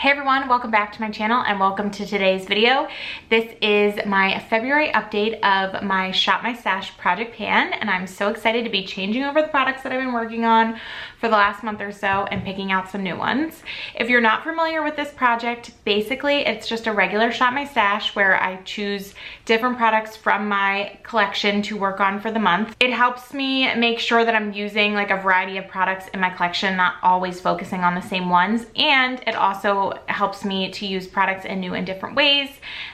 Hey everyone, welcome back to my channel and welcome to today's video. This is my February update of my Shop My Stash project pan, and I'm so excited to be changing over the products that I've been working on for the last month or so and picking out some new ones. If you're not familiar with this project, basically it's just a regular Shop My Stash where I choose different products from my collection to work on for the month. It helps me make sure that I'm using like a variety of products in my collection, not always focusing on the same ones, and it also helps me to use products in new and different ways.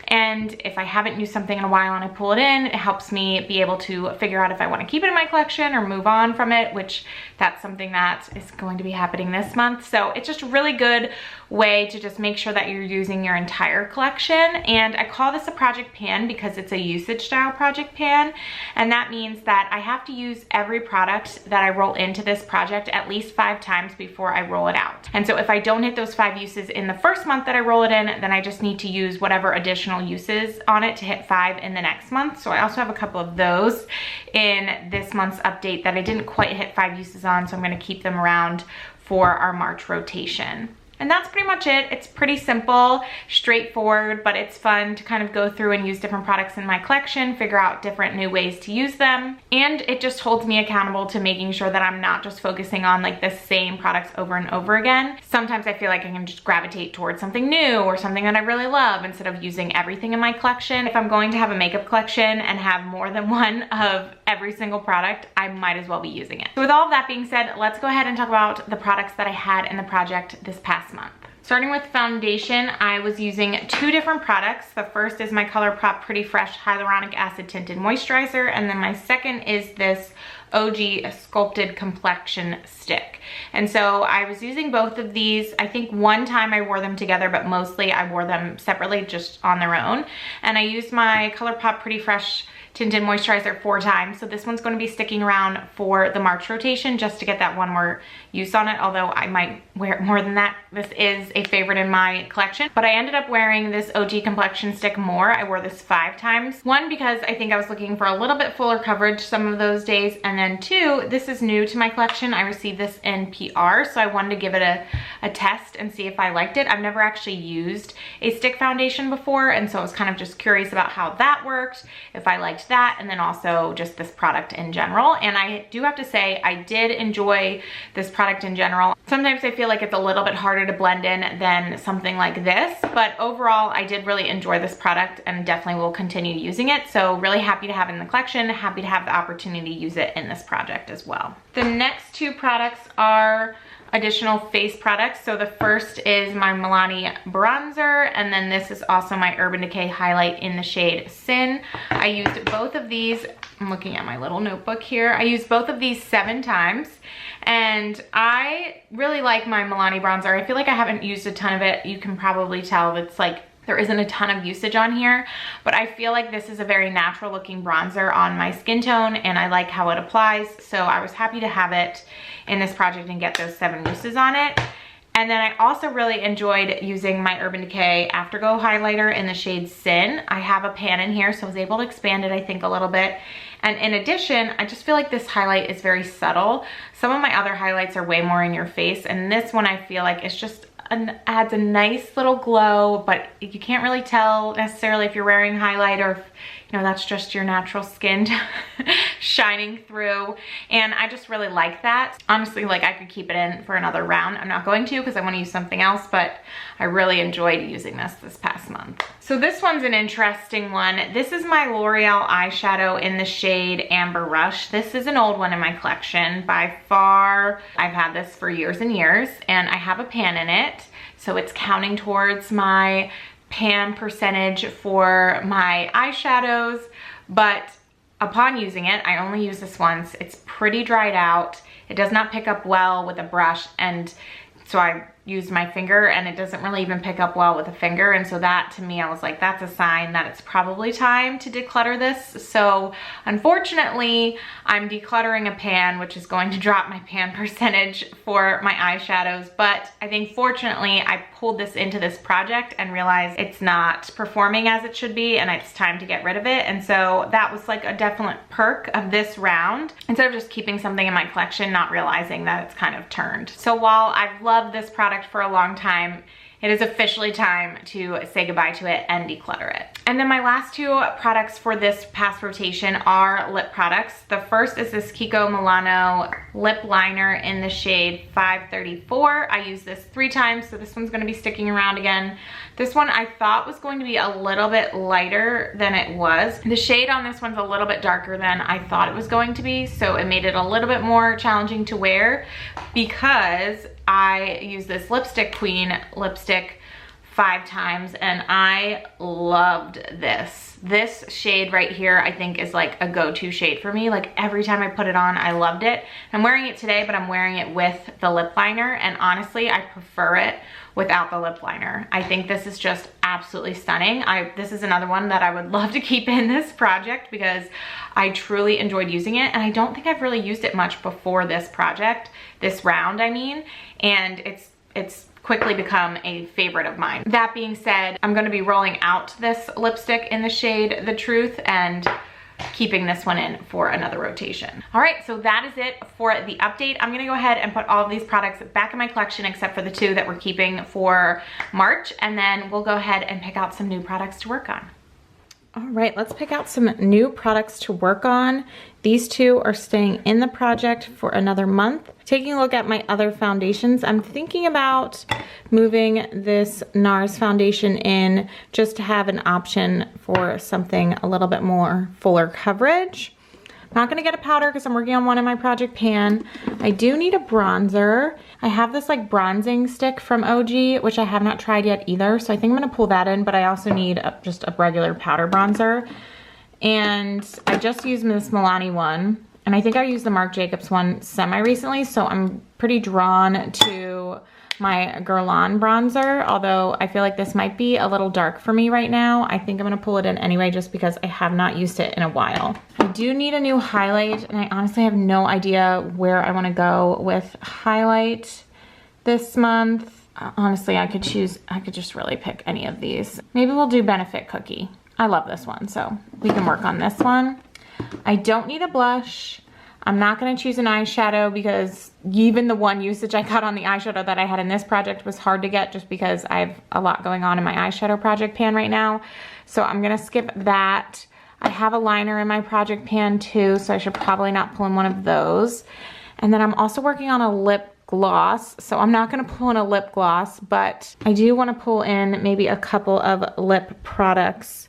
And if I haven't used something in a while and I pull it in, it helps me be able to figure out if I want to keep it in my collection or move on from it, which that's something that is going to be happening this month. So it's just a really good way to just make sure that you're using your entire collection. And I call this a project pan because it's a usage style project pan, and that means that I have to use every product that I roll into this project at least 5 times before I roll it out. And so if I don't hit those 5 uses in the first month that I roll it in, then I just need to use whatever additional uses on it to hit 5 in the next month. So I also have a couple of those in this month's update that I didn't quite hit 5 uses on, so I'm going to keep them around for our March rotation. And that's pretty much it. It's pretty simple, straightforward, but it's fun to kind of go through and use different products in my collection, figure out different new ways to use them. And it just holds me accountable to making sure that I'm not just focusing on like the same products over and over again. Sometimes I feel like I can just gravitate towards something new or something that I really love instead of using everything in my collection. If I'm going to have a makeup collection and have more than one of every single product, I might as well be using it. So with all of that being said, let's go ahead and talk about the products that I had in the project this past month. Starting with foundation, I was using 2 different products. The first is my ColourPop Pretty Fresh Hyaluronic Acid Tinted Moisturizer, and then my second is this OG Sculpted Complexion Stick. And so I was using both of these. I think one time I wore them together, but mostly I wore them separately, just on their own. And I used my ColourPop Pretty Fresh Tinted Moisturizer 4 times. So this one's going to be sticking around for the March rotation just to get that one more use on it, although I might wear it more than that. This is a favorite in my collection, but I ended up wearing this OG Complexion Stick more. I wore this 5 times. 1, because I think I was looking for a little bit fuller coverage some of those days, and then 2, this is new to my collection. I received this in PR, so I wanted to give it a test and see if I liked it. I've never actually used a stick foundation before, and so I was kind of just curious about how that worked, if I liked that, and then also just this product in general. And I do have to say, I did enjoy this product in general. Sometimes I feel like it's a little bit harder to blend in than something like this, but overall I did really enjoy this product and definitely will continue using it. So really happy to have it in the collection, happy to have the opportunity to use it in this project as well. The next 2 products are additional face products. So the first is my Milani bronzer, and then this is also my Urban Decay highlight in the shade Sin. I used both of these, I'm looking at my little notebook here, I used both of these 7 times, and I really like my Milani bronzer. I feel like I haven't used a ton of it. You can probably tell it's like there isn't a ton of usage on here, but I feel like this is a very natural looking bronzer on my skin tone, and I like how it applies. So I was happy to have it in this project and get those 7 uses on it. And then I also really enjoyed using my Urban Decay Afterglow highlighter in the shade Sin. I have a pan in here, so I was able to expand it, I think, a little bit. And in addition, I just feel like this highlight is very subtle. Some of my other highlights are way more in your face, and this one I feel like it's just adds a nice little glow, but you can't really tell necessarily if you're wearing highlight or if, you know, that's just your natural skin shining through. And I just really like that. Honestly, like I could keep it in for another round. I'm not going to because I want to use something else, but I really enjoyed using this past month. So this one's an interesting one. This is my L'Oreal eyeshadow in the shade Amber Rush. This is an old one in my collection. By far, I've had this for years and years, and I have a pan in it. So it's counting towards my pan percentage for my eyeshadows, but upon using it, I only use this once. It's pretty dried out. It does not pick up well with a brush, and so I used my finger, and it doesn't really even pick up well with a finger. And so that, to me, I was like, that's a sign that it's probably time to declutter this. So unfortunately, I'm decluttering a pan, which is going to drop my pan percentage for my eyeshadows. But I think fortunately, I pulled this into this project and realized it's not performing as it should be, and it's time to get rid of it. And so that was like a definite perk of this round, instead of just keeping something in my collection, not realizing that it's kind of turned. So while I've loved this product for a long time, it is officially time to say goodbye to it and declutter it. And then my last two products for this past rotation are lip products. The first is this Kiko Milano lip liner in the shade 534. I used this 3 times, so this one's gonna be sticking around again. This one I thought was going to be a little bit lighter than it was. The shade on this one's a little bit darker than I thought it was going to be, so it made it a little bit more challenging to wear because I use this Lipstick Queen lipstick 5 times and I loved this. This shade right here I think is like a go-to shade for me. Like every time I put it on, I loved it. I'm wearing it today, but I'm wearing it with the lip liner, and honestly, I prefer it without the lip liner. I think this is just absolutely stunning. This is another one that I would love to keep in this project because I truly enjoyed using it, and I don't think I've really used it much before this project, this round I mean, and it's quickly become a favorite of mine. That being said, I'm gonna be rolling out this lipstick in the shade The Truth and keeping this one in for another rotation. All right, so that is it for the update. I'm gonna go ahead and put all of these products back in my collection except for the 2 that we're keeping for March, and then we'll go ahead and pick out some new products to work on. All right, let's pick out some new products to work on. These 2 are staying in the project for another month. Taking a look at my other foundations, I'm thinking about moving this NARS foundation in just to have an option for something a little bit more fuller coverage. I'm not gonna get a powder because I'm working on one in my project pan. I do need a bronzer. I have this like bronzing stick from OG, which I have not tried yet either. So I think I'm gonna pull that in, but I also need just a regular powder bronzer. And I just used this Milani one. And I think I used the Marc Jacobs one semi-recently. So I'm pretty drawn to my Guerlain bronzer, although I feel like this might be a little dark for me right now. I think I'm gonna pull it in anyway just because I have not used it in a while. I do need a new highlight, and I honestly have no idea where I wanna go with highlight this month. Honestly, I could just really pick any of these. Maybe we'll do Benefit Cookie. I love this one, so we can work on this one. I don't need a blush. I'm not gonna choose an eyeshadow because even the one usage I got on the eyeshadow that I had in this project was hard to get just because I have a lot going on in my eyeshadow project pan right now. So I'm gonna skip that. I have a liner in my project pan too, so I should probably not pull in one of those. And then I'm also working on a lip gloss, so I'm not gonna pull in a lip gloss, but I do wanna pull in maybe a couple of lip products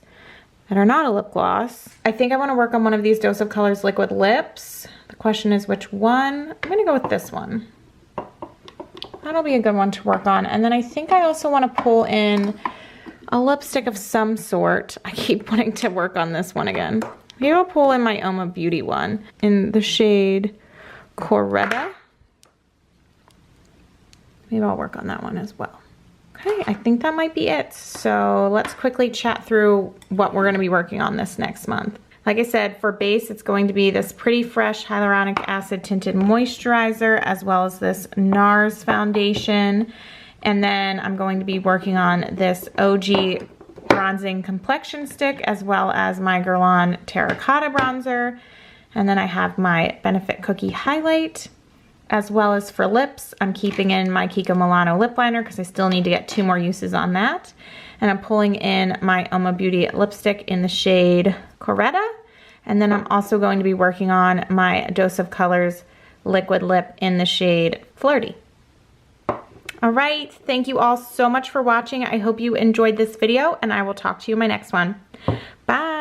that are not a lip gloss. I think I wanna work on one of these Dose of Colors liquid lips. The question is which one. I'm gonna go with this one. That'll be a good one to work on. And then I think I also wanna pull in a lipstick of some sort. I keep wanting to work on this one again. Maybe I'll pull in my Oma Beauty one in the shade Coretta. Maybe I'll work on that one as well. Okay, I think that might be it. So let's quickly chat through what we're gonna be working on this next month. Like I said, for base, it's going to be this Pretty Fresh Hyaluronic Acid Tinted Moisturizer, as well as this NARS foundation. And then I'm going to be working on this OG Bronzing Complexion Stick, as well as my Guerlain Terracotta Bronzer. And then I have my Benefit Cookie Highlight. As well as for lips, I'm keeping in my Kiko Milano lip liner because I still need to get 2 more uses on that. And I'm pulling in my Oma Beauty lipstick in the shade Coretta. And then I'm also going to be working on my Dose of Colors liquid lip in the shade Flirty. All right, thank you all so much for watching. I hope you enjoyed this video, and I will talk to you in my next one. Bye.